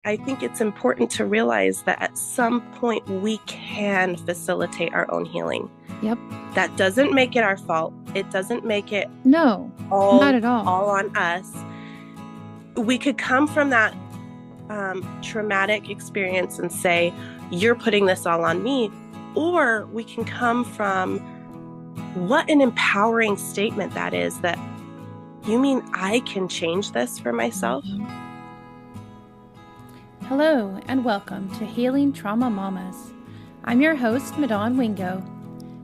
I think it's important to realize that at some point we can facilitate our own healing. Yep. That doesn't make it our fault. It doesn't make it No, not all at all. on us. We could come from that traumatic experience and say, you're putting this all on me. Or we can come from what an empowering statement that is, that you mean I can change this for myself? Hello, and welcome to Healing Trauma Mamas. I'm your host, Madon Wingo.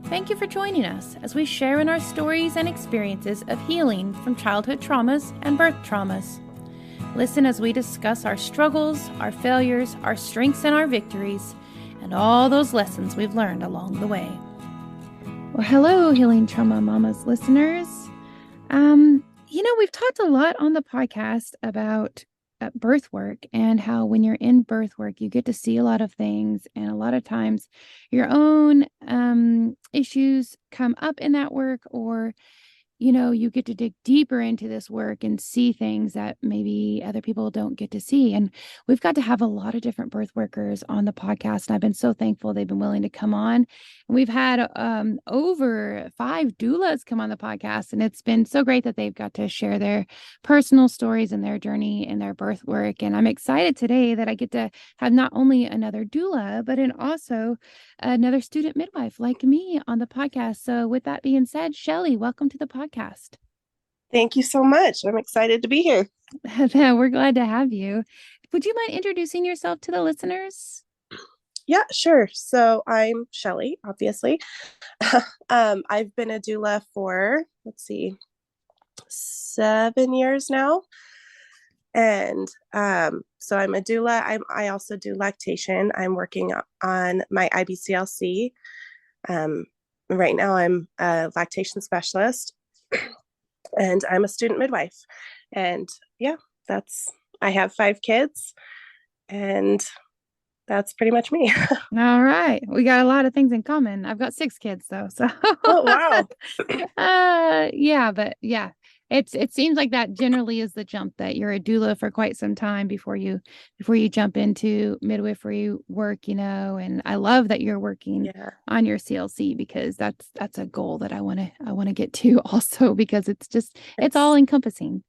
Thank you for joining us as we share in our stories and experiences of healing from childhood traumas and birth traumas. Listen as we discuss our struggles, our failures, our strengths, and our victories, and all those lessons we've learned along the way. Well, hello, Healing Trauma Mamas listeners. We've talked a lot on the podcast about birth work and how when you're in birth work, you get to see a lot of things. And a lot of times your own issues come up in that work, or you get to dig deeper into this work and see things that maybe other people don't get to see. And we've got to have a lot of different birth workers on the podcast. And I've been so thankful they've been willing to come on. And we've had over 5 doulas come on the podcast. And it's been so great that they've got to share their personal stories and their journey in their birth work. And I'm excited today that I get to have not only another doula, but also another student midwife like me on the podcast. So with that being said, Shellee, welcome to the podcast. Thank you so much. I'm excited to be here. We're glad to have you. Would you mind introducing yourself to the listeners? Yeah, sure. So I'm Shellee, obviously. I've been a doula for, 7 years now. And so I'm a doula. I also do lactation. I'm working on my IBCLC. Right now I'm a lactation specialist. And I'm a student midwife. And yeah, I have 5 kids, and that's pretty much me. All right. We got a lot of things in common. I've got 6 kids though. So Oh, wow. yeah. It seems like that generally is the jump, that you're a doula for quite some time before you jump into midwifery work, and I love that you're working on your CLC, because that's a goal that I want to get to also, because it's all encompassing.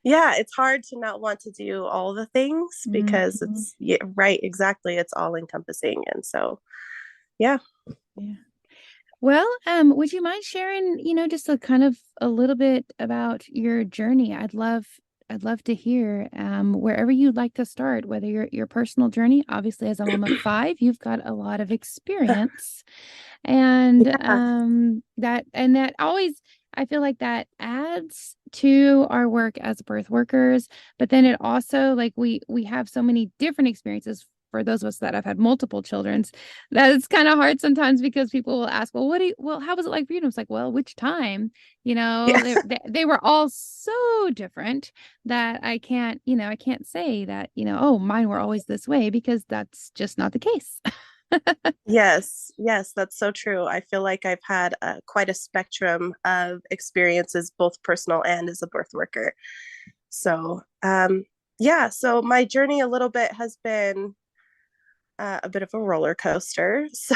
Yeah, it's hard to not want to do all the things, because right, exactly, it's all encompassing. And so yeah. Well, would you mind sharing, just a little bit about your journey? I'd love to hear, wherever you'd like to start, whether your personal journey. Obviously, as a mom of 5, you've got a lot of experience, and that always, I feel like that adds to our work as birth workers. But then it also, like, we have so many different experiences. For those of us that have had multiple children's, that it's kind of hard sometimes, because people will ask, well, how was it like for you? And I was like, well, which time? They were all so different that I can't say that, oh, mine were always this way, because that's just not the case. Yes, that's so true. I feel like I've had quite a spectrum of experiences, both personal and as a birth worker. So, so my journey a little bit has been a bit of a roller coaster. So,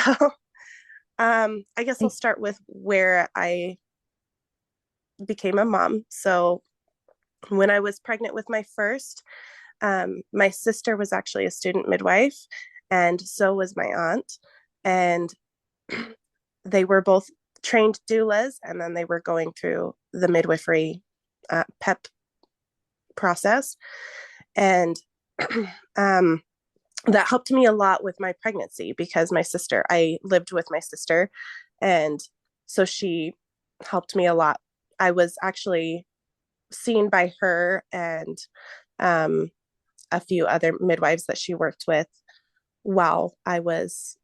I guess I'll start with where I became a mom. So, when I was pregnant with my first, my sister was actually a student midwife, and so was my aunt. And they were both trained doulas, and then they were going through the midwifery PEP process. And that helped me a lot with my pregnancy, because I lived with my sister, and so she helped me a lot. I was actually seen by her and a few other midwives that she worked with while I was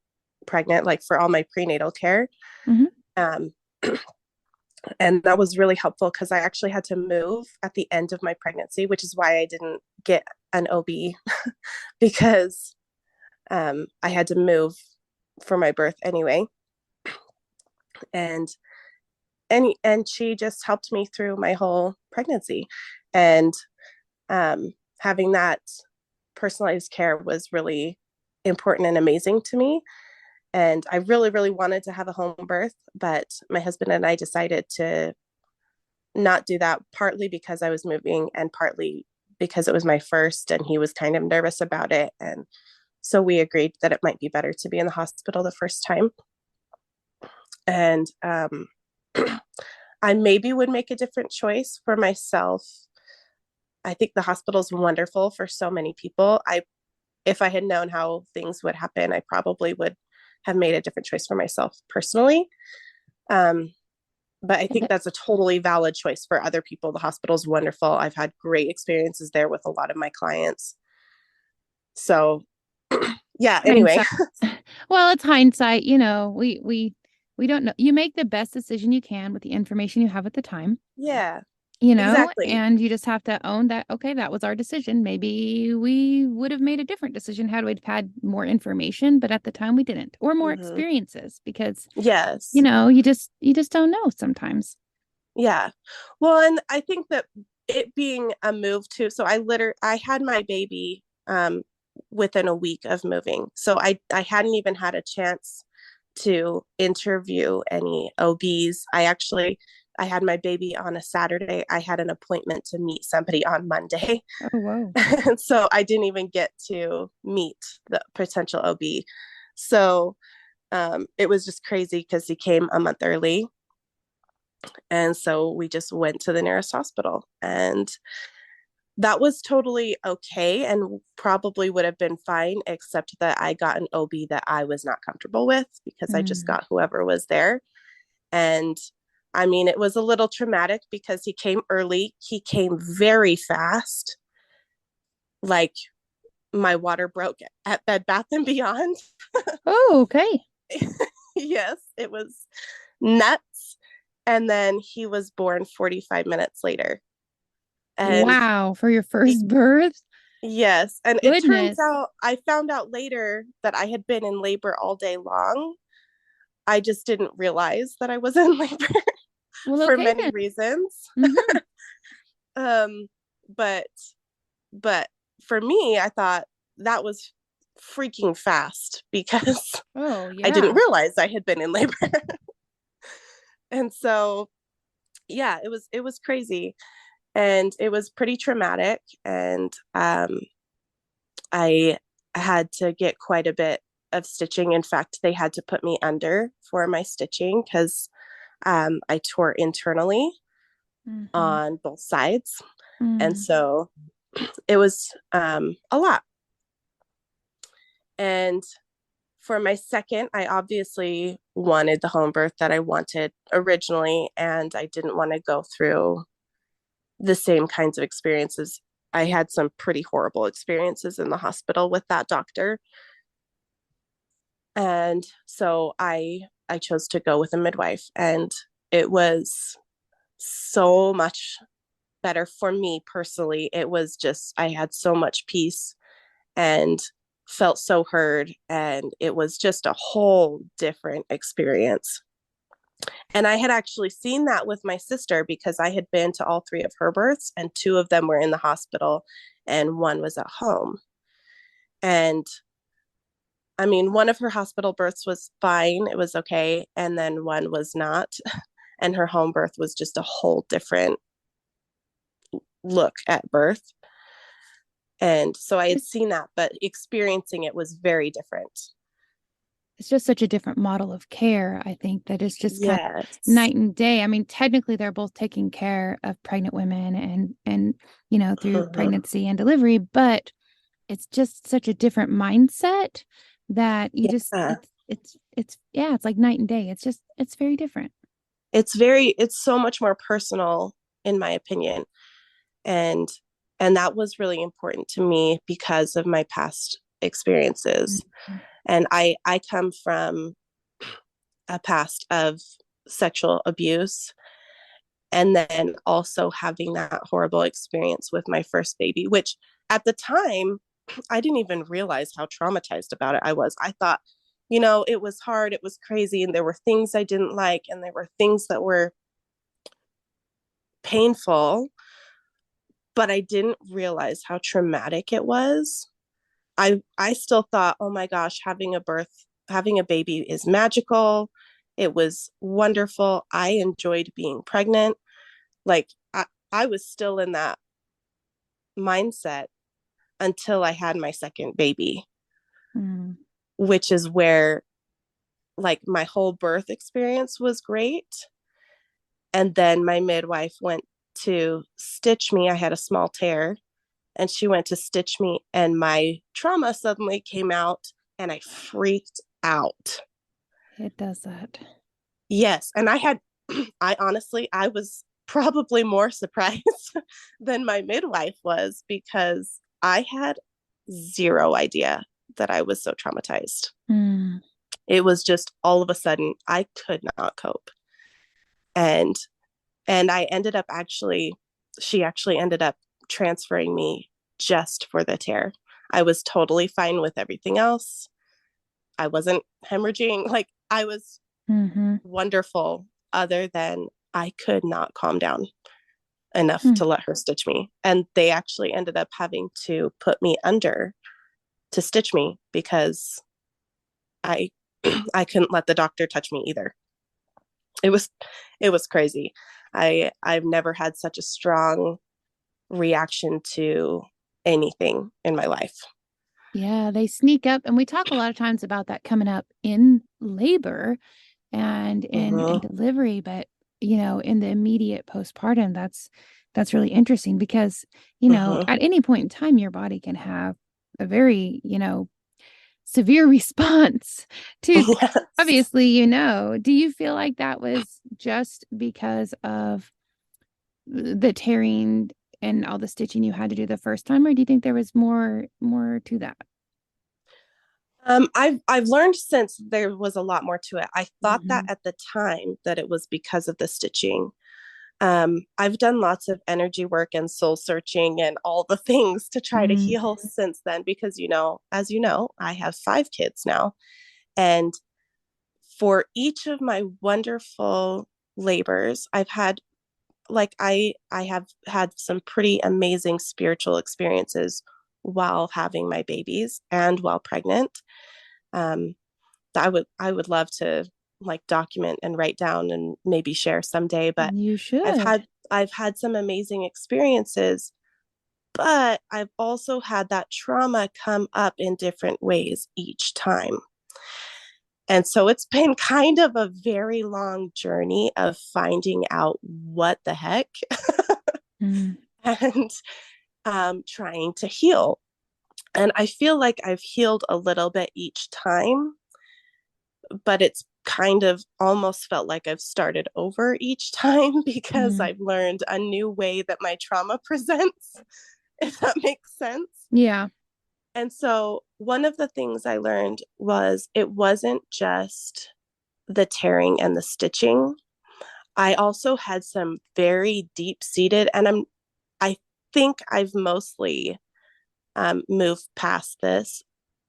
pregnant, like for all my prenatal care. And that was really helpful, because I actually had to move at the end of my pregnancy, which is why I didn't get an OB because I had to move for my birth anyway. And she just helped me through my whole pregnancy. And having that personalized care was really important and amazing to me. And I really, really wanted to have a home birth, but my husband and I decided to not do that, partly because I was moving and partly because it was my first and he was kind of nervous about it. And so we agreed that it might be better to be in the hospital the first time. And I maybe would make a different choice for myself. I think the hospital is wonderful for so many people. If I had known how things would happen, I probably would have made a different choice for myself personally. Um, but I think that's a totally valid choice for other people. The hospital is wonderful. I've had great experiences there with a lot of my clients. So, yeah, anyway. Hindsight. Well, it's hindsight. We don't know. You make the best decision you can with the information you have at the time, Yeah, exactly. and you just have to own that. Okay, that was our decision. Maybe we would have made a different decision had we had more information, but at the time we didn't, or more Mm-hmm. experiences, because Yes. you just don't know sometimes. Yeah. Well, and I think that it being a move too. So I had my baby within a week of moving. So I hadn't even had a chance to interview any OBs. I had my baby on a Saturday. I had an appointment to meet somebody on Monday. Oh, whoa. And so I didn't even get to meet the potential OB. So it was just crazy because he came a month early. And so we just went to the nearest hospital. And that was totally okay and probably would have been fine, except that I got an OB that I was not comfortable with because I just Mm. got whoever was there. And I mean, it was a little traumatic because he came early, he came very fast. Like my water broke at Bed Bath and Beyond. Oh, okay. Yes, it was nuts. And then he was born 45 minutes later. And Wow, for your first birth? yes, and it turns Goodness. out I found out later that I had been in labor all day long. I just didn't realize that I was in labor Well, for okay many then. reasons. Hmm. Um, but but for me, I thought that was freaking fast because Oh, I didn't yeah. realize I had been in labor. And so yeah, it was crazy and it was pretty traumatic and I had to get quite a bit of stitching. In fact, they had to put me under for my stitching because I tore internally Hmm. on both sides. And Mm. so it was a lot. And for my second, I obviously wanted the home birth that I wanted originally, and I didn't want to go through the same kinds of experiences. I had some pretty horrible experiences in the hospital with that doctor. And so I chose to go with a midwife and it was so much better for me personally. It was just I had so much peace and felt so heard and it was just a whole different experience. And I had actually seen that with my sister because I had been to all three of her births and two of them were in the hospital and one was at home. And I mean, one of her hospital births was fine, it was okay, and then one was not. And her home birth was just a whole different look at birth. And so I had It's seen that, but experiencing it was very different. it's just such a different model of care. I think that it's just kind of Yes. night and day. I mean, technically they're both taking care of pregnant women and through Mm-hmm. pregnancy and delivery, but it's just such a different mindset that you just Yeah. it's yeah, it's like night and day. It's very different. It's so much more personal in my opinion. And that was really important to me because of my past experiences. Mhm. And I come from a past of sexual abuse and then also having that horrible experience with my first baby, which at the time I didn't even realize how traumatized about it I was. I thought, it was hard, it was crazy, and there were things I didn't like, and there were things that were painful, but I didn't realize how traumatic it was. I still thought, oh my gosh, having a baby is magical. It was wonderful. I enjoyed being pregnant. Like I was still in that mindset until I had my second baby, Mm. which is where like my whole birth experience was great. And then my midwife went to stitch me. I had a small tear, and she went to stitch me, and my trauma suddenly came out, and I freaked out. It does that. Yes. And I honestly, I was probably more surprised than my midwife was because I had zero idea that I was so traumatized. Mm. It was just all of a sudden I could not cope. And I ended up actually she actually ended up transferring me just for the tear. I was totally fine with everything else. I wasn't hemorrhaging. Like I was Hmm. wonderful, other than I could not calm down enough Mm. to let her stitch me. And they actually ended up having to put me under to stitch me because I I couldn't let the doctor touch me either. It was it was crazy. I've never had such a strong reaction to anything in my life. Yeah, they sneak up, and we talk a lot of times about that coming up in labor and in Mm-hmm. delivery, but in the immediate postpartum, that's really interesting because, Mm-hmm. at any point in time, your body can have a very, severe response to Yes. obviously, do you feel like that was just because of the tearing and all the stitching you had to do the first time, or do you think there was more to that? I've learned since there was a lot more to it. I thought that Hmm. at the time that it was because of the stitching. I've done lots of energy work and soul searching and all the things to try to Mm. heal since then because, as you know, I have 5 kids now. And for each of my wonderful labors, I've had like I have had some pretty amazing spiritual experiences while having my babies and while pregnant. Um, that I would love to like document and write down and maybe share someday. But You I've should. had I've had some amazing experiences, but I've also had that trauma come up in different ways each time. And so it's been kind of a very long journey of finding out what the heck Mm. and trying to heal. And I feel like I've healed a little bit each time, but it's kind of almost felt like I've started over each time because Mm. I've learned a new way that my trauma presents, if that makes sense. Yeah. And so one of the things I learned was it wasn't just the tearing and the stitching. I also had some very deep seated, and I think I've mostly moved past this,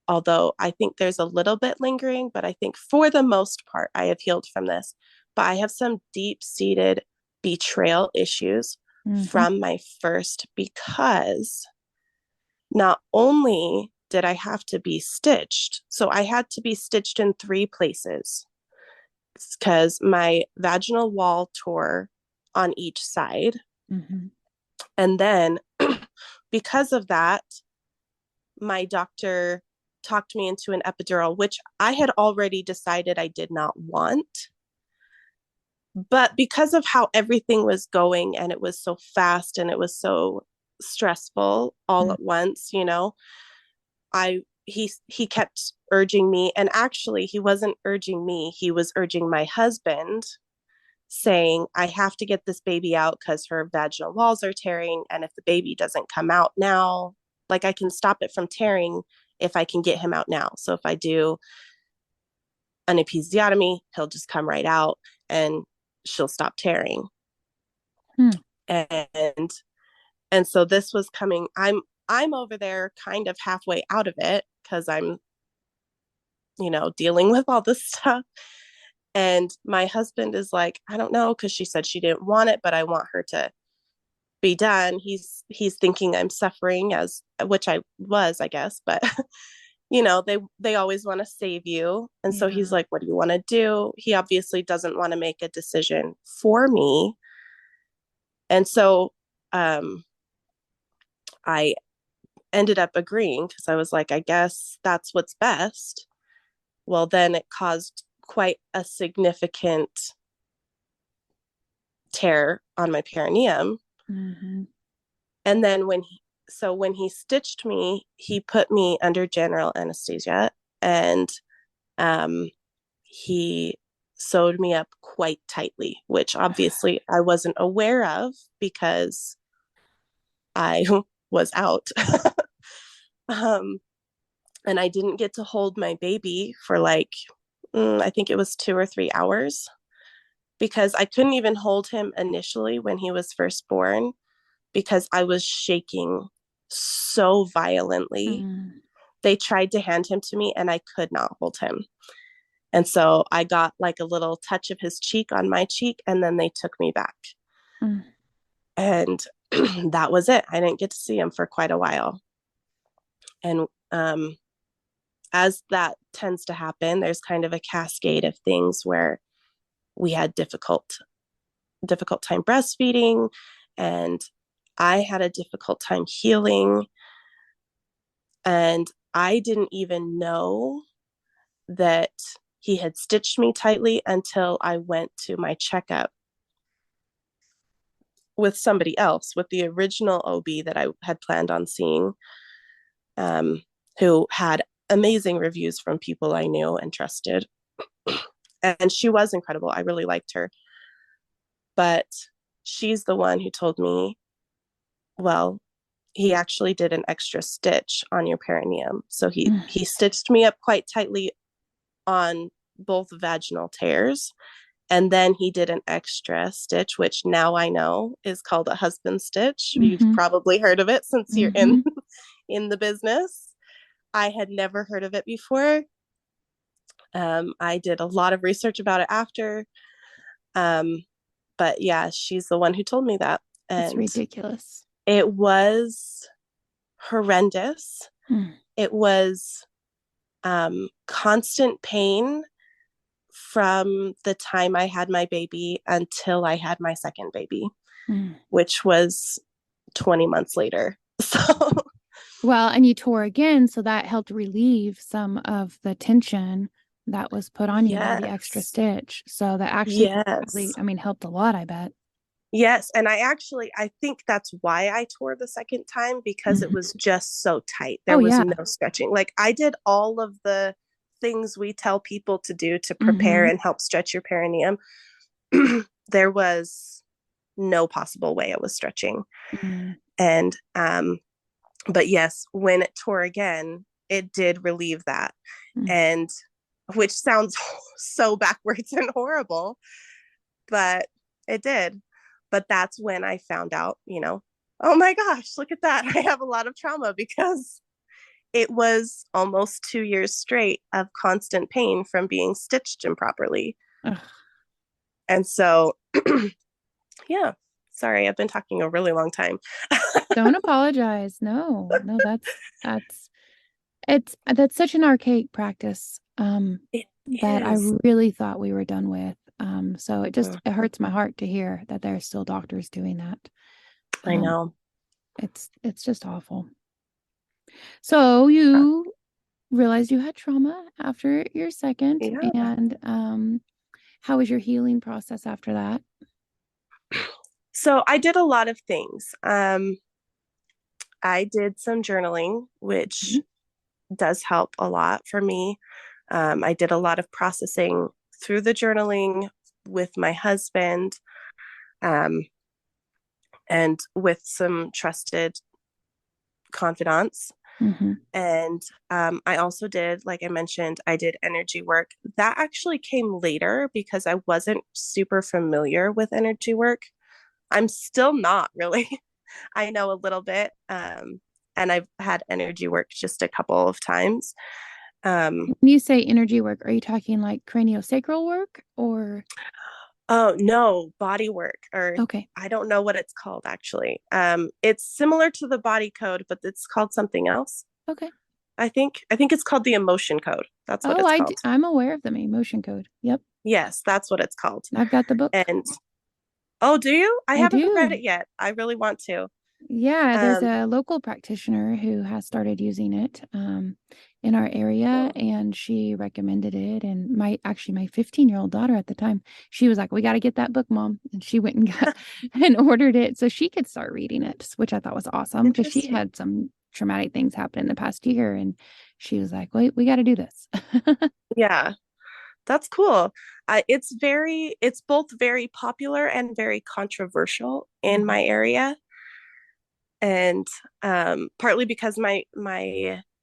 although I think there's a little bit lingering, but I think for the most part, I have healed from this. But I have some deep seated betrayal issues Hmm. from my first because not only did I have to be stitched, so I had to be stitched in 3 places because my vaginal wall tore on each side. Hmm. And then because of that, my doctor talked me into an epidural, which I had already decided I did not want. But because of how everything was going and it was so fast and it was so stressful all at once, he kept urging me, and actually he wasn't urging me, he was urging my husband, saying I have to get this baby out because her vaginal walls are tearing, and if the baby doesn't come out now, like I can stop it from tearing if I can get him out now. So if I do an episiotomy, he'll just come right out and she'll stop tearing. Hmm. And so this was coming. I'm over there kind of halfway out of it because I'm, dealing with all this stuff. And my husband is like, I don't know, because she said she didn't want it, but I want her to be done. He's thinking I'm suffering, as which I was, I guess, but they always want to save you. And so he's Yeah. like, what do you want to do? He obviously doesn't want to make a decision for me. And so I ended up agreeing because I was like, I guess that's what's best. Well, then it caused quite a significant tear on my perineum. Mm-hmm. And then when he stitched me, he put me under general anesthesia, and um, he sewed me up quite tightly, which obviously I wasn't aware of because I was out. um, and I didn't get to hold my baby for like, I think it was 2 or 3 hours because I couldn't even hold him initially when he was first born because I was shaking so violently. Mm, They tried to hand him to me and I could not hold him. And so I got like a little touch of his cheek on my cheek, and then they took me back. mm, And that was it. I didn't get to see him for quite a while. And as that tends to happen, there's kind of a cascade of things where we had difficult time breastfeeding, and I had a difficult time healing. And I didn't even know that he had stitched me tightly until I went to my checkup with somebody else, with the original OB that I had planned on seeing, um, who had amazing reviews from people I knew and trusted. And she was incredible. I really liked her. But she's the one who told me, well, he actually did an extra stitch on your perineum. So he mm, he stitched me up quite tightly on both vaginal tears. And then he did an extra stitch, which now I know is called a husband stitch. You've mm-hmm, probably heard of it since you're in mm-hmm. in the business. I had never heard of it before. I did a lot of research about it after. Um, but yeah, she's the one who told me that. It's And ridiculous. it was horrendous. Mm, It was constant pain from the time I had my baby until I had my second baby, mm. which was 20 months later. So, Well, and you tore again, so that helped relieve some of the tension that was put on you by the extra yes, stitch. So that actually yes, probably, I mean, helped a lot, I bet. yes. And I think that's why I tore the second time because it Mhm. was just so tight. Oh, There was yeah. no stretching. Like I did all of the things we tell people to do to prepare Hmm. and help stretch your perineum. There was no possible way it was stretching. Mm, And but yes, when it tore again, it did relieve that. mm, And which sounds so backwards and horrible, but it did. But that's when I found out, oh my gosh, look at that. I have a lot of trauma because it was almost 2 years straight of constant pain from being stitched improperly. ugh. And so, yeah, sorry, I've been talking a really long time. Don't apologize. No, no, that's such an archaic practice It that I is. really thought we were done with. So it hurts my heart to hear that there are still doctors doing that. I Um, know. it's just awful. So you realized you had trauma after your second, Yeah. and how was your healing process after that? So I did a lot of things. I did some journaling, which Mhm. does help a lot for me. I did a lot of processing through the journaling with my husband, um, and with some trusted confidants. Mhm. And I also did, like I mentioned, I did energy work. That actually came later because I wasn't super familiar with energy work. I'm still not really. I know a little bit. And I've had energy work just a couple of times. Um, When you say energy work, are you talking like craniosacral work or? Oh, no, body work, or Okay. I don't know what it's called actually. It's similar to the body code, but it's called something else. Okay. I think it's called the emotion code. That's what Oh, it's called. I'm aware of the emotion code. Yep. Yes, that's what it's called. I've got the book. And oh, do you? I I haven't read do. it yet. I really want to. Yeah, there's Um, a local practitioner who has started using it in our area, cool. and she recommended it. And my 15-year-old daughter at the time, she was like, "We got to get that book, Mom," and she went and got and ordered it so she could start reading it, which I thought was awesome because she Interesting. had some traumatic things happen in the past year, and she was like, "Wait, we got to do this." Yeah, that's cool. It's both very popular and very controversial in Mhm. my area, and partly because my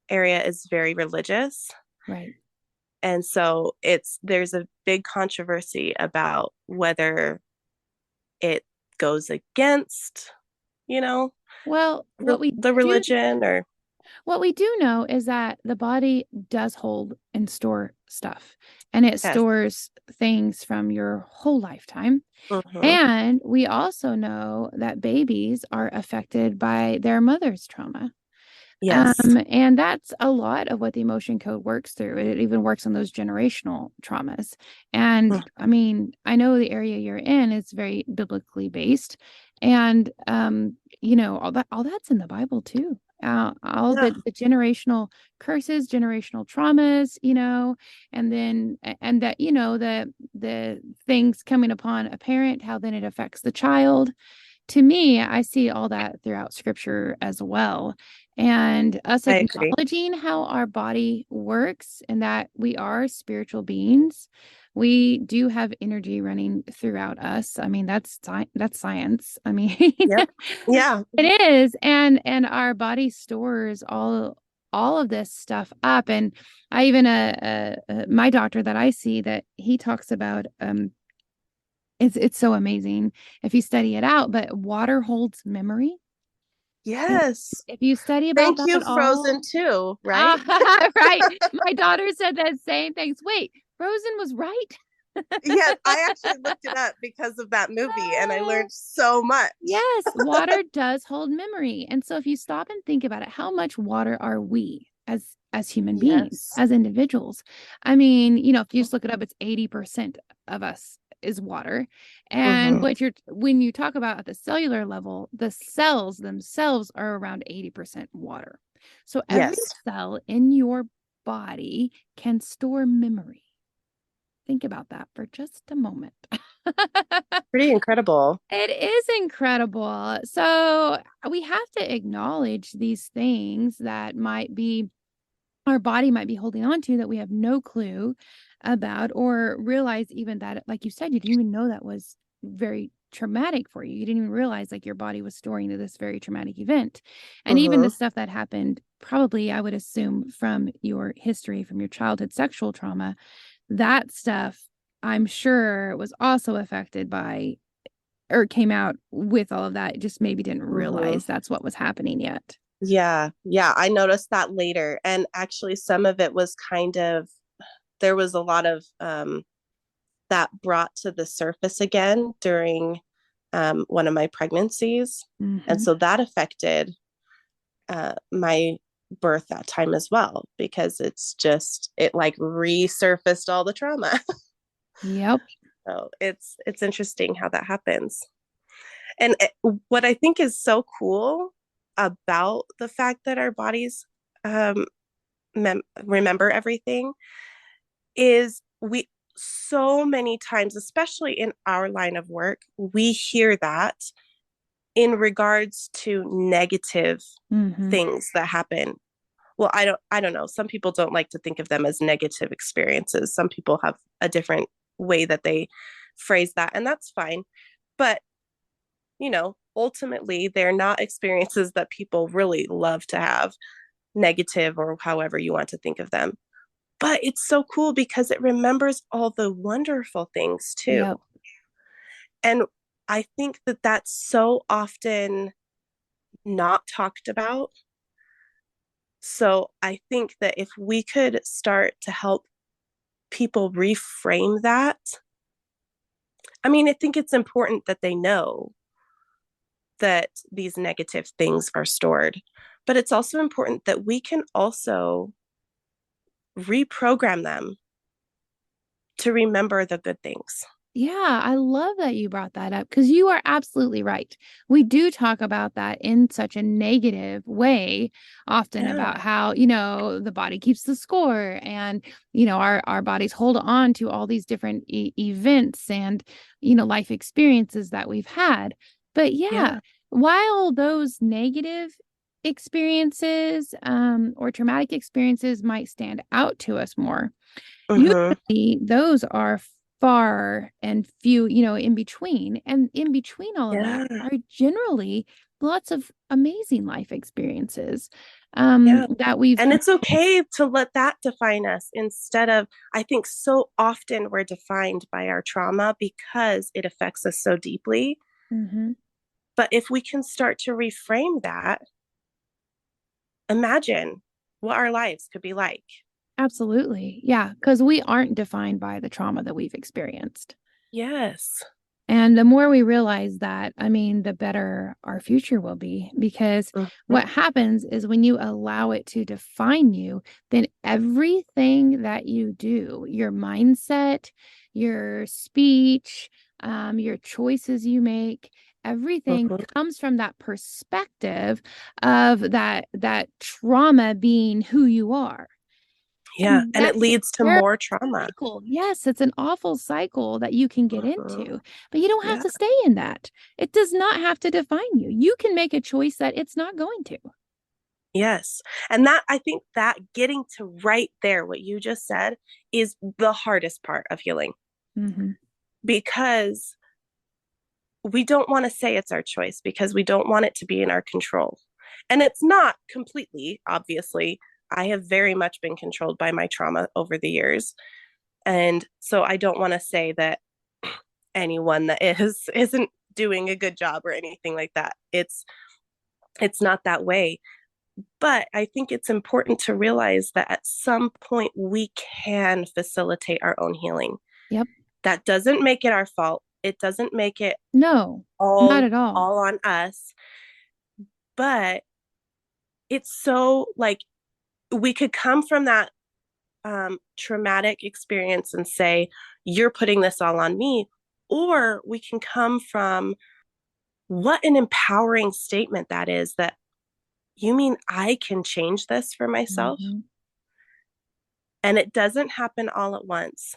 area is very religious, Right. and so there's a big controversy about whether it goes against, you know, Well, the religion or what we do know is that the body does hold and store stuff, and it yes. stores things from your whole lifetime. Hmm. And we also know that babies are affected by their mother's trauma. Yes. And that's a lot of what the emotion code works through. It even works on those generational traumas. And Mhm. I mean, I know the area you're in is very biblically based. And all that's in the Bible too. All Yeah, the generational curses, generational traumas, and then and that, the things coming upon a parent, how then it affects the child. To me, I see all that throughout scripture as well. And us I agree. acknowledging how our body works and that we are spiritual beings. We do have energy running throughout us. I mean, that's science. I mean, Yep. Yeah. it is. And our body stores all of this stuff up. And I even my doctor that I see, that he talks about it's so amazing if you study it out, but water holds memory. And Yes. if you study about Thank that you, at all, Frozen too, right? right. My daughter said that same things. Wait, Frozen was right. Yeah, I actually looked it up because of that movie and I learned so much. Yes, water does hold memory. And so if you stop and think about it, how much water are we as human beings, Yes. as individuals? I mean, if you just look it up, it's 80% of us is water. And Hmm. when you talk about at the cellular level, the cells themselves are around 80% water. So every Yes. cell in your body can store memory. Think about that for just a moment. Pretty incredible. It is incredible. So we have to acknowledge these things that might be our body might be holding on to that we have no clue about, or realize even that, like you said, you didn't even know that was very traumatic for you. You didn't even realize like your body was storing to this very traumatic event. And even Hmm. the stuff that happened, probably, I would assume, from your history, from your childhood sexual trauma, that stuff, I'm sure, was also affected by or came out with all of that, just maybe didn't Hmm. realize that's what was happening yet. Yeah. Yeah. I noticed that later. And actually, some of it was there was a lot of that brought to the surface again during one of my pregnancies. And Hmm. so that affected my birth that time as well because it like resurfaced all the trauma. Yep. So it's interesting how that happens. And what I think is so cool about the fact that our bodies um, remember everything is we so many times, especially in our line of work, we hear that in regards to negative Hmm. things that happen. Well, I don't know. Some people don't like to think of them as negative experiences. Some people have a different way that they phrase that, and that's fine. But, ultimately they're not experiences that people really love to have, negative or however you want to think of them. But it's so cool because it remembers all the wonderful things too. Yep. And I think that that's so often not talked about. So I think that if we could start to help people reframe that, I mean, I think it's important that they know that these negative things are stored, but it's also important that we can also reprogram them to remember the good things. Yeah, I love that you brought that up because you are absolutely right. We do talk about that in such a negative way, often about Yeah. how, the body keeps the score and, our bodies hold on to all these different events and, life experiences that we've had. But yeah, Yeah. while those negative experiences or traumatic experiences might stand out to us more, Mm-hmm. usually those are far and few, in between. And in between all of that Yeah. are generally lots of amazing life experiences Yeah. that we've. And it's okay to let that define us instead of, I think so often we're defined by our trauma because it affects us so deeply. Mhm. But if we can start to reframe that, imagine what our lives could be like. Absolutely. Yeah. Because we aren't defined by the trauma that we've experienced. Yes. And the more we realize that, I mean, the better our future will be. Because Mm-hmm. what happens is when you allow it to define you, then everything that you do, your mindset, your speech, your choices you make, everything Mm-hmm. comes from that perspective of that trauma being who you are. Yeah. And And it that's a leads to terrible more trauma. cycle. Yes, it's an awful cycle that you can get Mm-hmm. into, but you don't have Yeah. to stay in that. It does not have to define you. You can make a choice that it's not going to. Yes. And that, I think that getting to right there, what you just said, is the hardest part of healing Hmm. because we don't want to say it's our choice because we don't want it to be in our control. And it's not completely, obviously. I have very much been controlled by my trauma over the years. And so I don't want to say that anyone that isn't doing a good job or anything like that. It's not that way. But I think it's important to realize that at some point we can facilitate our own healing. Yep. That doesn't make it our fault. It doesn't make it No, not all at all. all on us, but it's so like we could come from that traumatic experience and say, you're putting this all on me. Or we can come from what an empowering statement that is that you mean I can change this for myself? Hmm. And it doesn't happen all at once.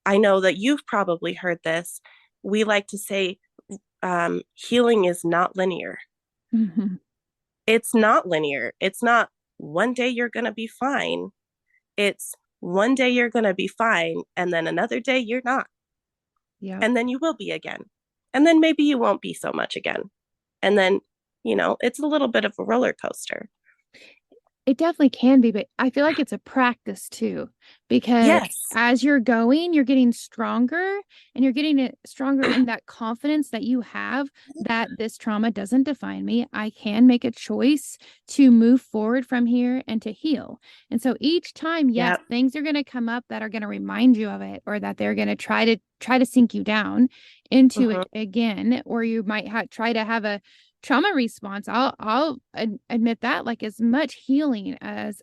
I know that you've probably heard this. We like to say healing is not linear. Hmm. It's not linear. It's not one day you're going to be fine. It's one day you're going to be fine, and then another day you're not. Yep. And then you will be again. And then maybe you won't be so much again. And then, it's a little bit of a roller coaster. It definitely can be, but I feel like it's a practice too, because Yes. as you're going, you're getting stronger and you're getting it stronger in that confidence that you have that this trauma doesn't define me. I can make a choice to move forward from here and to heal. And so each time, yes, Yeah. things are going to come up that are going to remind you of it or that they're going to try to sink you down into Mm-hmm. it again, or you might try to have a trauma response. I'll admit that, like, as much healing as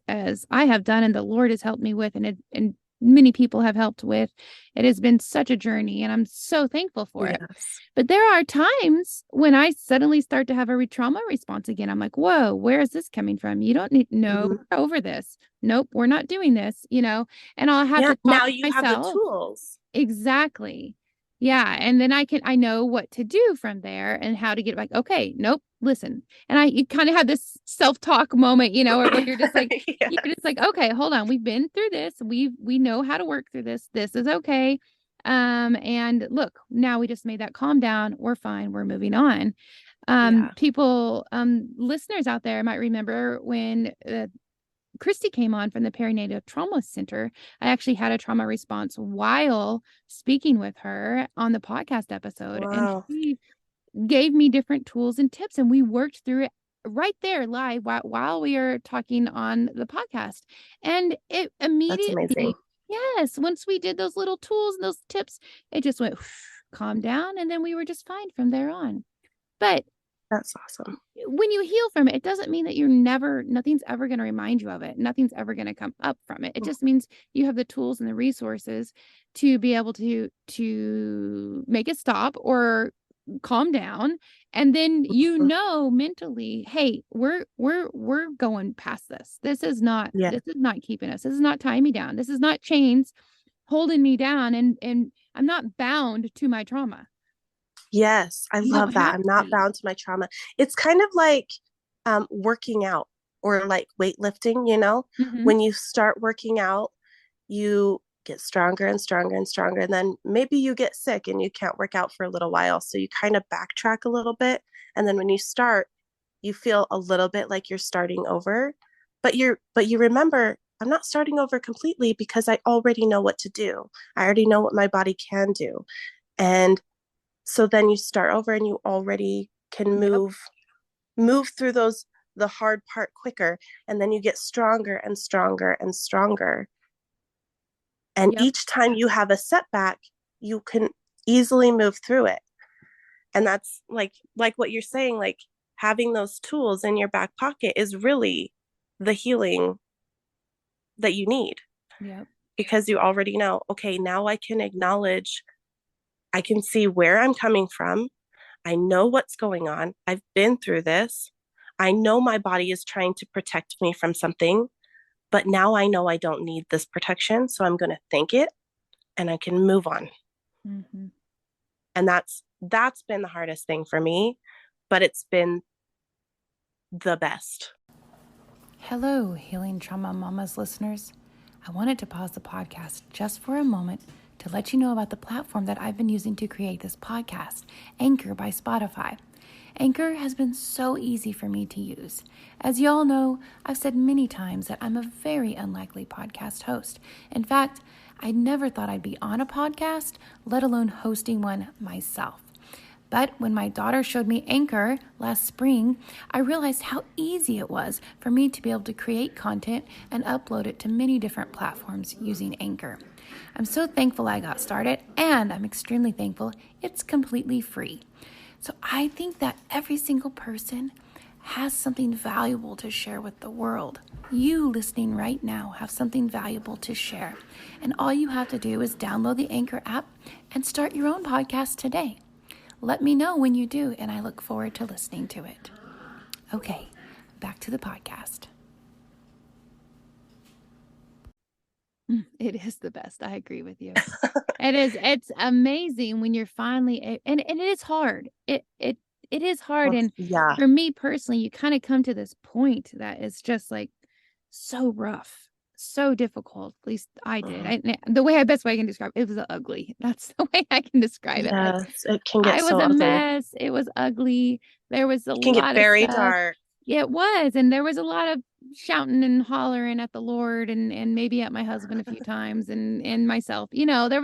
I have done and the Lord has helped me with, and many people have helped with, it has been such a journey and I'm so thankful for it. Yes. But there are times when I suddenly start to have a trauma response again. I'm like, whoa, where is this coming from? You don't need, no, Mm-hmm. we're over this. Nope, we're not doing this, and I'll have Yeah. to talk Now to you have the myself. tools. Exactly. Yeah. And then I know what to do from there and how to get like, okay, nope, listen. And you kind of have this self-talk moment, where you're Yes. just like, okay, hold on. We've been through this. We know how to work through this. This is okay. And look, now we just made that calm down. We're fine. We're moving on. Yeah. Listeners out there might remember when Christy came on from the Perinatal Trauma Center. I actually had a trauma response while speaking with her on the podcast episode, and Wow. she gave me different tools and tips, and we worked through it right there live while we are talking on the podcast. And it That's amazing. immediately, yes, once we did those little tools and those tips, it just went. calmed down, and then we were just fine from there on. But That's awesome. when you heal from it, it doesn't mean that nothing's ever going to remind you of it. Nothing's ever going to come up from it. It just means you have the tools and the resources to be able to make it stop or calm down. And then Mhm. mentally, hey, we're going past this. Yeah. This is not keeping us. This is not tying me down. This is not chains holding me down, and I'm not bound to my trauma. Yes, I You don't love that. have I'm to not be. bound to my trauma. It's kind of like working out or like weightlifting, Hmm. when you start working out, you get stronger and stronger and stronger. And then maybe you get sick and you can't work out for a little while. So you kind of backtrack a little bit. And then when you start, you feel a little bit like you're starting over. But you remember, I'm not starting over completely because I already know what to do. I already know what my body can do. And so then you start over and you already can Yep. move through the hard part quicker, and then you get stronger and stronger and stronger, and Yep. each time you have a setback, you can easily move through it. And that's like what you're saying, like having those tools in your back pocket is really the healing that you need, Yep. because you already know, okay, now I can acknowledge, I can see where I'm coming from. I know what's going on. I've been through this. I know my body is trying to protect me from something, but now I know I don't need this protection. So I'm going to thank it and I can move on. Hmm. And that's been the hardest thing for me, but it's been the best. Hello, Healing Trauma Mamas listeners. I wanted to pause the podcast just for a moment to let you know about the platform that I've been using to create this podcast, Anchor by Spotify. Anchor has been so easy for me to use. As you all know, I've said many times that I'm a very unlikely podcast host. In fact, I never thought I'd be on a podcast, let alone hosting one myself. But when my daughter showed me Anchor last spring, I realized how easy it was for me to be able to create content and upload it to many different platforms using Anchor. I'm so thankful I got started, and I'm extremely thankful it's completely free. So I think that every single person has something valuable to share with the world. You listening right now have something valuable to share. And all you have to do is download the Anchor app and start your own podcast today. Let me know when you do, and I look forward to listening to it. Okay, back to the podcast. It is the best. I agree with you. It's amazing when you're finally, and it is hard. It is hard. And Yeah. for me personally, you kind of come to this point that is just like so rough, so difficult. At least I did. Mhm. The way I best way I can describe it, it was ugly. That's the way I can describe it. Yes, it can get I was so a ugly. mess. It was ugly. There was a It can get lot of very stuff. dark. It was, and there was a lot of shouting and hollering at the Lord, and maybe at my husband a few times, and myself. There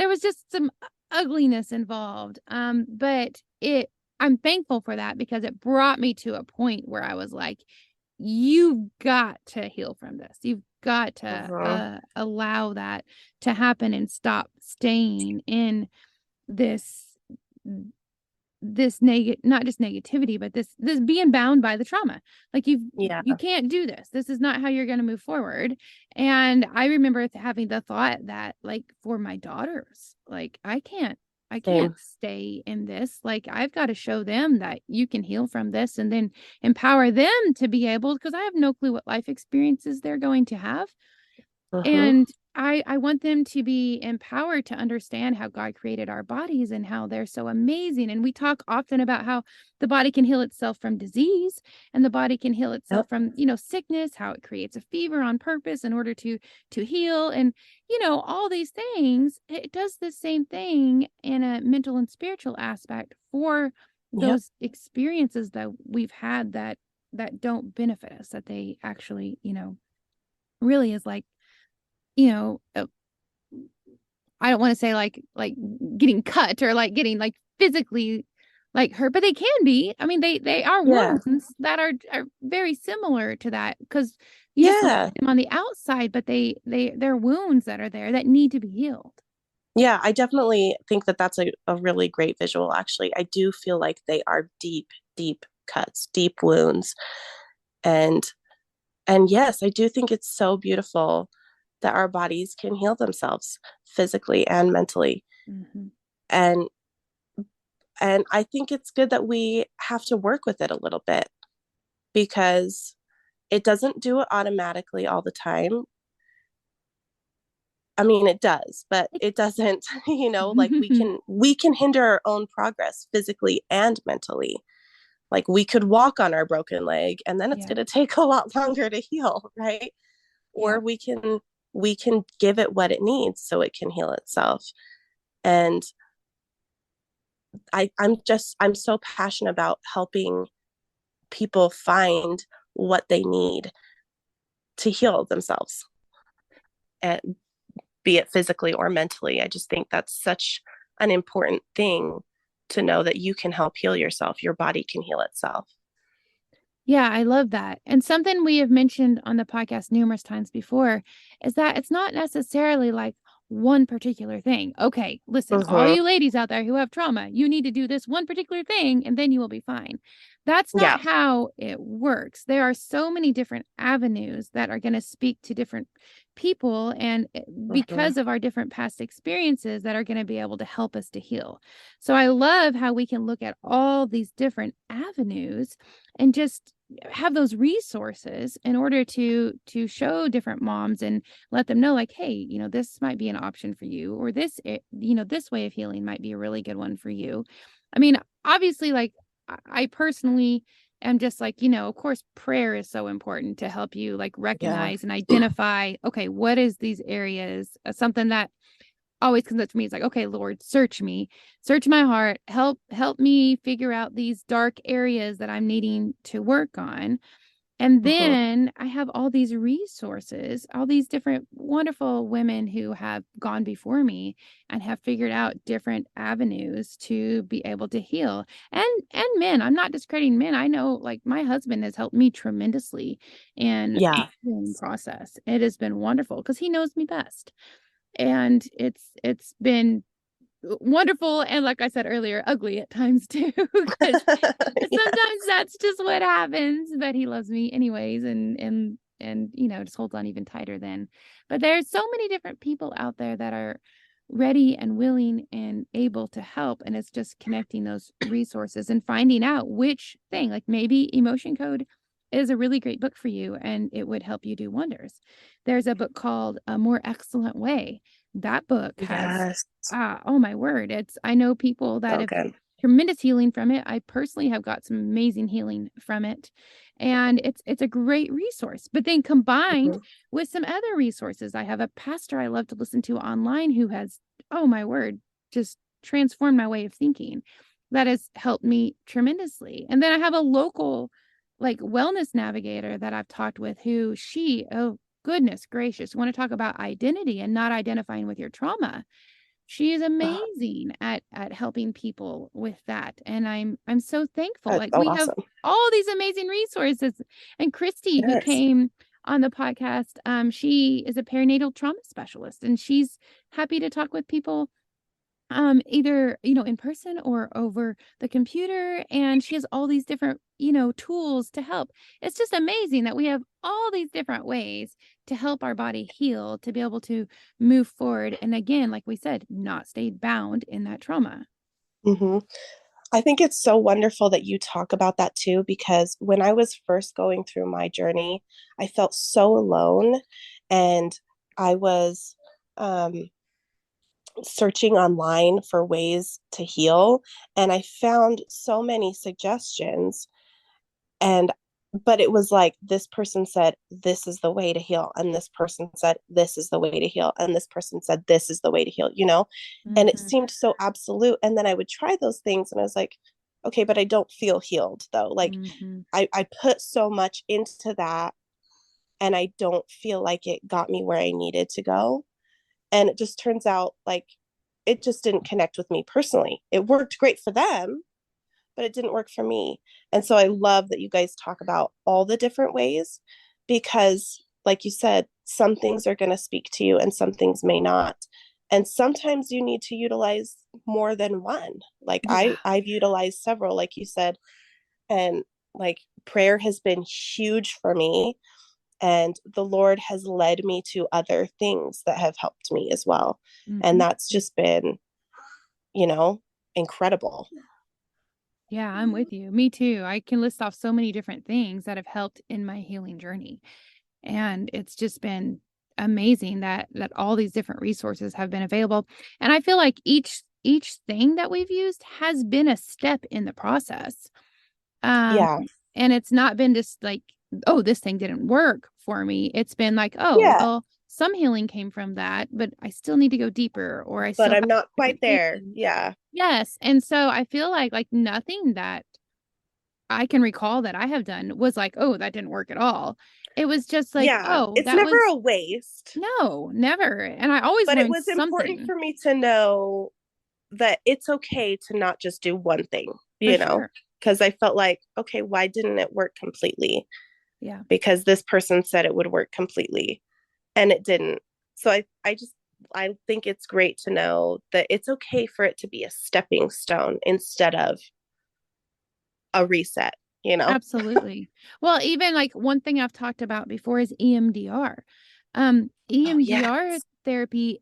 was just some ugliness involved. But I'm thankful for that because it brought me to a point where I was like, you've got to heal from this. You've got to Mhm. allow that to happen and stop staying in this not just negativity, but this being bound by the trauma. Like Yeah. you can't do this. This is not how you're going to move forward. And I remember having the thought that, like, for my daughters, like, I can't Same. stay in this. Like, I've got to show them that you can heal from this, and then empower them to be able, because I have no clue what life experiences they're going to have. Mhm. And I want them to be empowered to understand how God created our bodies and how they're so amazing. And we talk often about how the body can heal itself from disease, and the body can heal itself Yep. from, sickness, how it creates a fever on purpose in order to heal. And, all these things, it does the same thing in a mental and spiritual aspect for Yep. those experiences that we've had that don't benefit us, that they actually, really is like, you know, uh, I don't want to say like getting cut or like getting like physically like hurt, but they can be. I mean, they are Yeah. wounds that are very similar to that, because you just don't Yeah. see them on the outside, but they're wounds that are there that need to be healed. Yeah, I definitely think that that's a really great visual, actually. I do feel like they are deep, deep cuts, deep wounds. And and yes, I do think it's so beautiful that our bodies can heal themselves physically and mentally. Mm-hmm. And and I think it's good that we have to work with it a little bit because it doesn't do it automatically all the time. I mean, it does, but it doesn't, like we can hinder our own progress physically and mentally. Like we could walk on our broken leg and then it's Yeah. going to take a lot longer to heal, right? Or Yeah. we can give it what it needs so it can heal itself. And I'm so passionate about helping people find what they need to heal themselves, and be it physically or mentally. I just think that's such an important thing to know that you can help heal yourself. Your body can heal itself. Yeah, I love that. And something we have mentioned on the podcast numerous times before is that it's not necessarily like one particular thing. Okay, listen, all Mm-hmm. you ladies out there who have trauma, you need to do this one particular thing and then you will be fine. That's not Yeah. how it works. There are so many different avenues that are going to speak to different people and Mm-hmm. because of our different past experiences that are going to be able to help us to heal. So I love how we can look at all these different avenues and just have those resources in order to show different moms and let them know like, hey, this might be an option for you, or this way of healing might be a really good one for you. I mean, obviously, like I personally am just like, of course prayer is so important to help you like Yeah. recognize and identify, okay, what is these areas, something that always comes up to me. It's like, okay, Lord, search me, search my heart, help me figure out these dark areas that I'm needing to work on. And Mm-hmm. then I have all these resources, all these different wonderful women who have gone before me and have figured out different avenues to be able to heal. And men, I'm not discrediting men. I know like my husband has helped me tremendously in Yeah. healing process. It has been wonderful because he knows me best. And it's been wonderful and like I said earlier, ugly at times too, because sometimes Yes. that's just what happens. But he loves me anyways, and just holds on even tighter then. But there's so many different people out there that are ready and willing and able to help. And it's just connecting those resources and finding out which thing, like maybe emotion code is a really great book for you and it would help you do wonders. There's a book called A More Excellent Way. That book has Yes. oh my word. I know people that So have good. tremendous healing from it. I personally have got some amazing healing from it. And it's a great resource. But then combined Mm-hmm. with some other resources, I have a pastor I love to listen to online who has, oh my word, just transformed my way of thinking. That has helped me tremendously. And then I have a local like wellness navigator that I've talked with who oh goodness gracious, want to talk about identity and not identifying with your trauma. She is Oh, amazing at helping people with that. And I'm so thankful. that's Like so we have awesome. all these amazing resources. And Christy, who Yes. came on the podcast, she is a perinatal trauma specialist and she's happy to talk with people either in person or over the computer, and she has all these different tools to help. It's just amazing that we have all these different ways to help our body heal, to be able to move forward, and again, like we said, not stay bound in that trauma. Mm-hmm. I think it's so wonderful that you talk about that too, because when I was first going through my journey, I felt so alone. And I was um, searching online for ways to heal. And I found so many suggestions. And but it was like this person said this is the way to heal, and this person said this is the way to heal, and this person said this is the way to heal. And it Mm-hmm. seemed so absolute, and then I would try those things and I was like, okay, but I don't feel healed though. Like Mm-hmm. I put so much into that and I don't feel like it got me where I needed to go. And it just turns out like it just didn't connect with me personally. It worked great for them, but it didn't work for me. And so I love that you guys talk about all the different ways because, like you said, some things are going to speak to you and some things may not. And sometimes you need to utilize more than one. Like Yeah. I've utilized several, like you said, and like prayer has been huge for me. And the Lord has led me to other things that have helped me as well. And Hmm. that's just been, you know, incredible. Yeah, I'm with you. Me too. I can list off so many different things that have helped in my healing journey. And it's just been amazing that all these different resources have been available. And I feel like each thing that we've used has been a step in the process. Um, Yeah. and it's not been just like, oh, this thing didn't work for me. It's been like, oh, Yeah. well, some healing came from that, but I still need to go deeper, or I But still I'm have not quite different there. things. Yeah. Yes. And so I feel like nothing that I can recall that I have done was like, oh, that didn't work at all. It was just like, Yeah. oh, It's that never was a waste, no, never. And I always but it learned was important something for me to know that it's okay to not just do one thing, for you know, sure. because I felt like, okay, why didn't it work completely? Yeah, Because this person said it would work completely and it didn't. So I think it's great to know that it's okay for it to be a stepping stone instead of a reset, you know? absolutely. Well, even like one thing I've talked about before is EMDR. Oh, yeah. EMDR therapy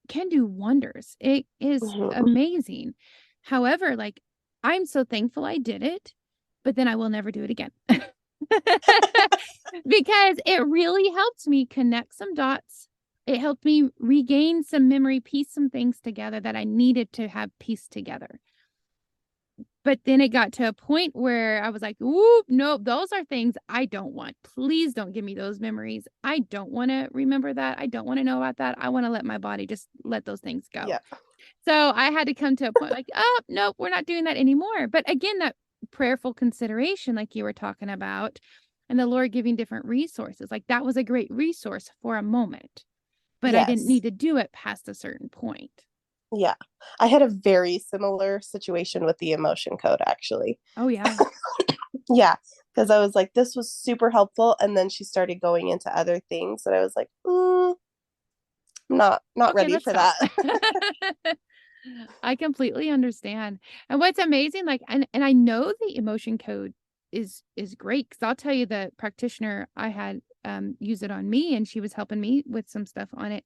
can do wonders. It is Mm-hmm. amazing. However, like I'm so thankful I did it, but then I will never do it again. Because it really helped me connect some dots. It helped me regain some memory, piece some things together that I needed to have pieced together. But then it got to a point where I was like, "Ooh, no, those are things I don't want. Please don't give me those memories. I don't want to remember that. I don't want to know about that. I want to let my body just let those things go." Yeah. So I had to come to a point like, "Oh, nope, we're not doing that anymore." But again, that prayerful consideration, like you were talking about, and the Lord giving different resources, like that was a great resource for a moment, but I didn't Yes. need to do it past a certain point. Yeah. I had a very similar situation with the emotion code, actually. Oh, yeah. Yeah. Because I was like, this was super helpful. And then she started going into other things. And I was like, not Okay, ready let's for stop. that. I completely understand. And what's amazing, like, and I know the emotion code is great because I'll tell you the practitioner I had use it on me and she was helping me with some stuff on it.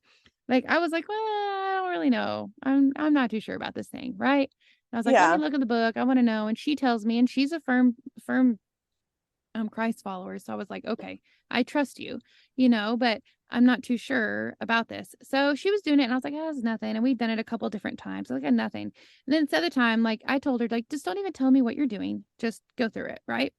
Like I was like, well, I don't really know. I'm not too sure about this thing, right? And I was like, let me Yeah. look at the book. I want to know. And she tells me, and she's a firm Christ followers. So I was like, okay, I trust you, but I'm not too sure about this. So she was doing it and I was like, oh, it's nothing. And we've done it a couple different times. I was like, nothing. And then this other time, like I told her, like, just don't even tell me what you're doing. Just go through it. Right.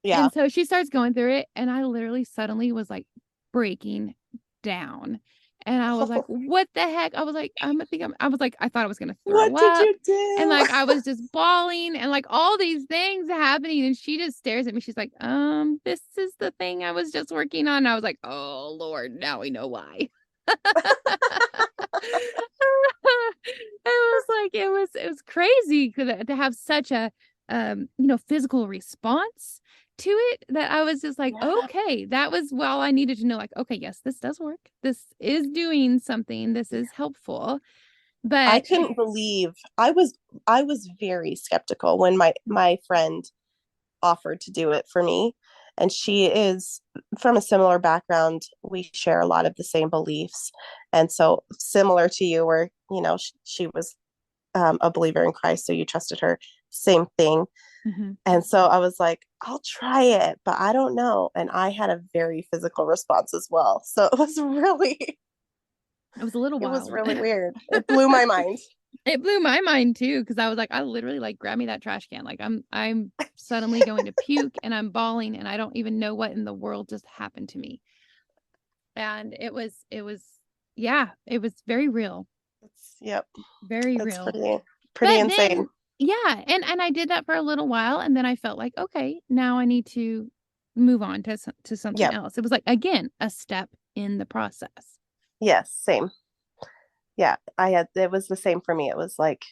Yeah. And so she starts going through it. And I literally suddenly was like breaking down. And I was like, what the heck? I was like, I was like, I thought I was going to throw What did up. you And do? like, I was just bawling and like all these things happening. And she just stares at me. She's like, this is the thing I was just working on. And I was like, oh, Lord, now we know why. It was crazy to have such a physical response to it that I was just like, Yeah. okay, that was all I needed to know. Like, okay, yes, this does work. This is doing something. This is helpful. I But couldn't believe I was very skeptical when my friend offered to do it for me. And she is from a similar background. We share a lot of the same beliefs. And so, similar to you, where, she was a believer in Christ, so you trusted her, same thing. mhm, And so I was like, I'll try it, but I don't know. And I had a very physical response as well. So it was a little it was wild. really weird. It blew my mind. It blew my mind too, because I was like, I literally like grab me that trash can. Like I'm suddenly going to puke and I'm bawling and I don't even know what in the world just happened to me. And it was yeah, it was very real. Yep. Very It's real. pretty But insane. then yeah, and I did that for a little while and then I felt like, okay, now I need to move on to something Yep. else. It was like again, a step in the process. Yes, same. Yeah, it was the same for me. It was like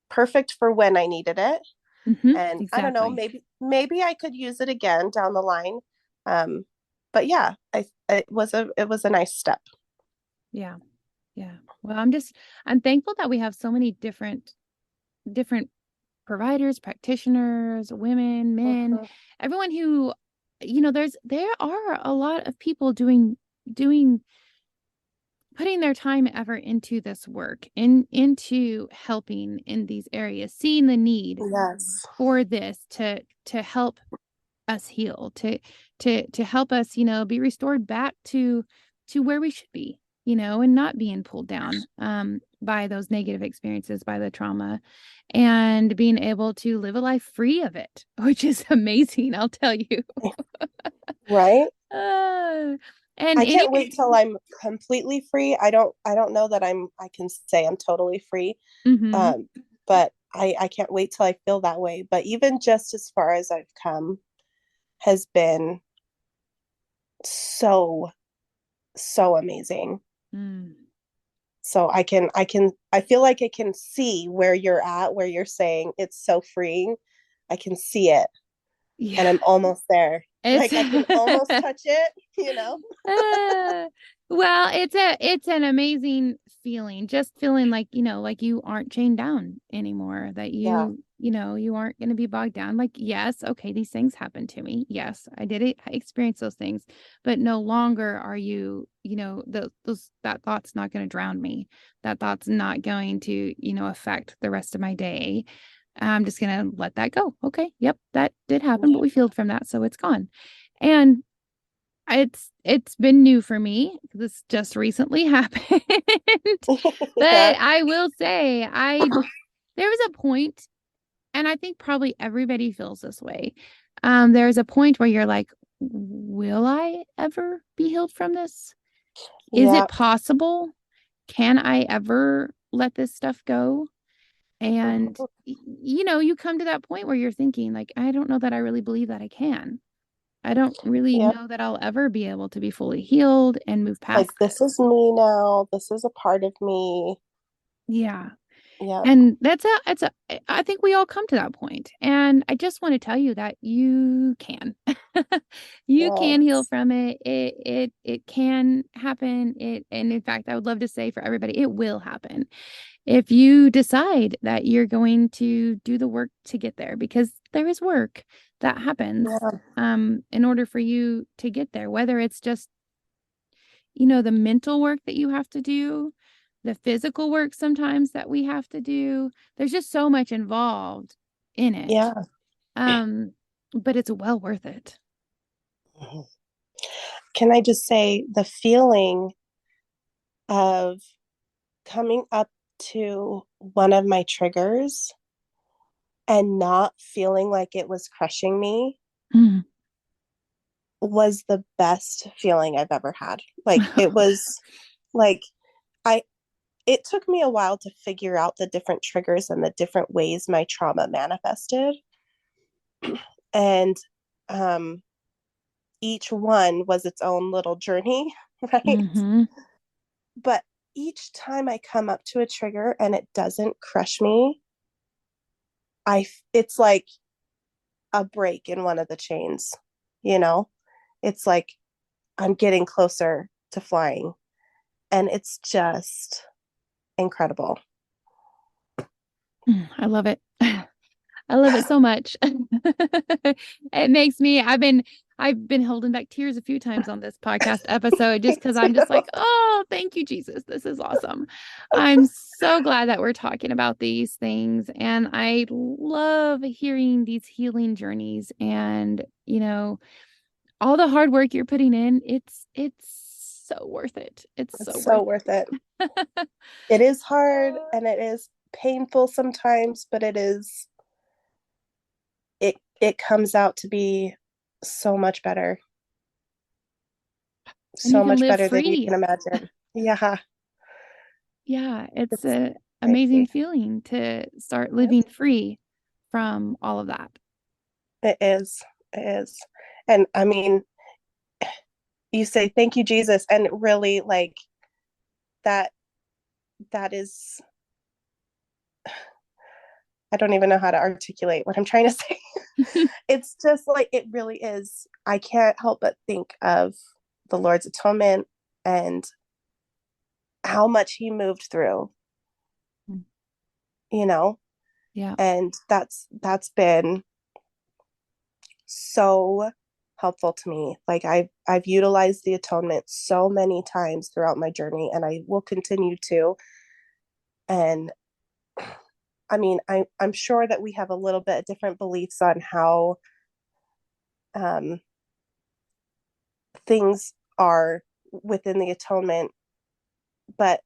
perfect for when I needed it. And I don't know, Exactly. maybe I could use it again down the line. Um, but yeah, it was a nice step. Yeah. Yeah. Well, I'm thankful that we have so many different providers, practitioners, women, men, Mhm. everyone who, there are a lot of people doing putting their time and effort into this work, into helping in these areas, seeing the need Yes. for this to help us heal, to help us, be restored back to where we should be, and not being pulled down by those negative experiences, by the trauma, and being able to live a life free of it, which is amazing, I'll tell you. Right? Uh, and I any can't wait till I'm completely free. I don't know that I can say I'm totally free. Mhm. Um, but I can't wait till I feel that way. But even just as far as I've come has been so, so amazing. Mm. So I feel like I can see where you're at, where you're saying it's so freeing. I can see it and Yeah. I'm almost there. It's Like I can almost touch it, you know? Uh, well, it's an amazing feeling. Just feeling like, like you aren't chained down anymore, that Yeah. you aren't going to be bogged down. Like, yes, okay, these things happened to me. Yes, I did it. I experienced those things, but no longer are you, that thought's not going to drown me. That thought's not going to, affect the rest of my day. I'm just going to let that go. Okay. Yep, that did happen, but we healed from that, so it's gone. And it's been new for me. This just recently happened. Yeah. But I will say there was a point, and I think probably everybody feels this way. There's a point where you're like, will I ever be healed from this? Is it Yeah. possible? Can I ever let this stuff go? And Mhm. you come to that point where you're thinking like, I don't know that I really believe that I can. I don't really Yeah. know that I'll ever be able to be fully healed and move past Like this this. is me now. This is a part of me. Yeah. Yeah. And I think we all come to that point. And I just want to tell you that you can. You can heal Yes. from it. It can happen. And in fact, I would love to say for everybody, it will happen if you decide that you're going to do the work to get there, because there is work that happens Yeah. in order for you to get there, whether it's just the mental work that you have to do, the physical work sometimes that we have to do. There's just so much involved in it. Yeah. Um, but it's well worth it. Mhm. Can I just say the feeling of coming up to one of my triggers and not feeling like it was crushing me Mm. was the best feeling I've ever had. Like it was like I it took me a while to figure out the different triggers and the different ways my trauma manifested. And um each one was its own little journey, right? Hmm. But each time I come up to a trigger and it doesn't crush me, it's like a break in one of the chains, you know? It's like I'm getting closer to flying and it's just incredible. I love it. I love it so much. It makes me, I've been holding back tears a few times on this podcast episode just because I'm just like, oh, thank you, Jesus. This is awesome. I'm so glad that we're talking about these things. And I love hearing these healing journeys and, all the hard work you're putting in. It's so worth it. It's so It's so worth worth it. it. It is hard and it is painful sometimes, but it comes out to be so much better. And you So can much live better than you free. can imagine. Yeah, Yeah, it's it's a amazing crazy. feeling to start Yep. living free from all of that. It is. It is. And I mean, you say thank you, Jesus, and really like that that is I don't even know how to articulate what I'm trying to say. It's just like it really is. I can't help but think of the Lord's atonement and how much he moved through, Mm. you know, Yeah. and that's been so helpful to me. Like I've utilized the atonement so many times throughout my journey, and I will continue to. And I mean, I'm sure that we have a little bit different beliefs on how um, things are within the atonement, but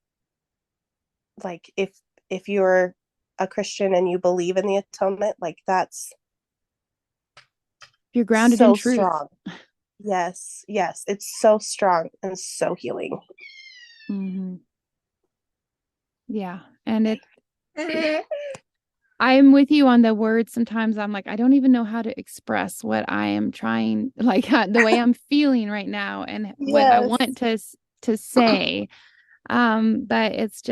like if you're a Christian and you believe in the atonement, like that's You're grounded in so truth. strong. Yes, yes, it's so strong and so healing. Hmm. Yeah. And I'm with you on the words. Sometimes I'm like, I don't even know how to express what I am trying, like the way I'm feeling right now and what I Yes. want to say. But it's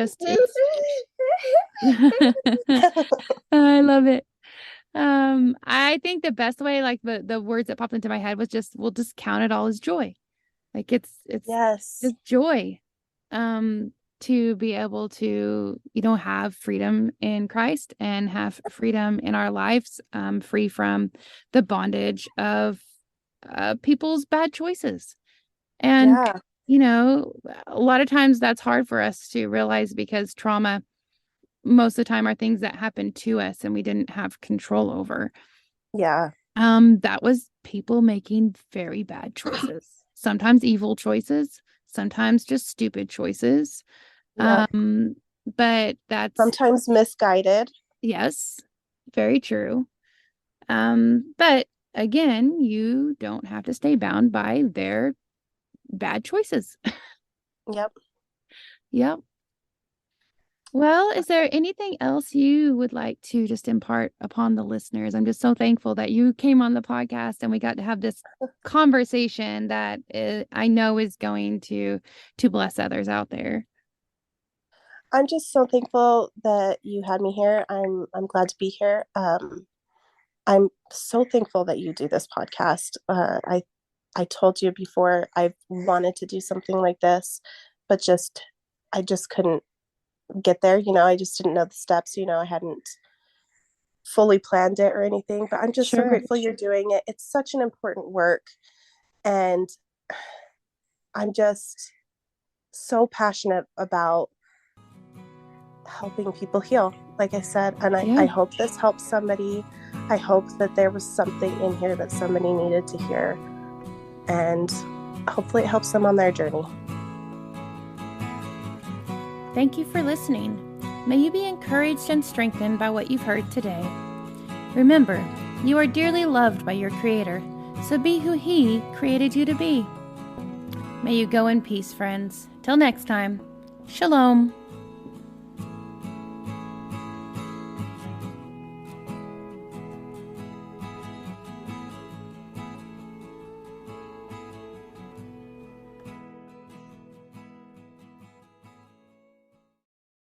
I love it. I think the best way, like the words that popped into my head was just we'll just count it all as joy. Like it's Yes. just joy. Um, to be able to, have freedom in Christ and have freedom in our lives, free from the bondage of people's bad choices. And, Yeah. a lot of times that's hard for us to realize because trauma most of the time are things that happen to us and we didn't have control over. Yeah. That was people making very bad choices, sometimes evil choices, sometimes just stupid choices. Yep. But that's, Sometimes misguided. yes, very true. But again, you don't have to stay bound by their bad choices. Yep. Yep. Well, is there anything else you would like to just impart upon the listeners? I'm just so thankful that you came on the podcast and we got to have this conversation that I know is going to bless others out there. I'm just so thankful that you had me here. I'm glad to be here. I'm so thankful that you do this podcast. I told you before I've wanted to do something like this, but I just couldn't get there. I just didn't know the steps. I hadn't fully planned it or anything. But I'm just so Sure. grateful you're doing it. It's such an important work, and I'm just so passionate about helping people heal, like I said. And I Yeah. hope this helps somebody. I hope that there was something in here that somebody needed to hear. And hopefully it helps them on their journey. Thank you for listening. May you be encouraged and strengthened by what you've heard today. Remember, you are dearly loved by your Creator, so be who He created you to be. May you go in peace, friends. Till next time, Shalom.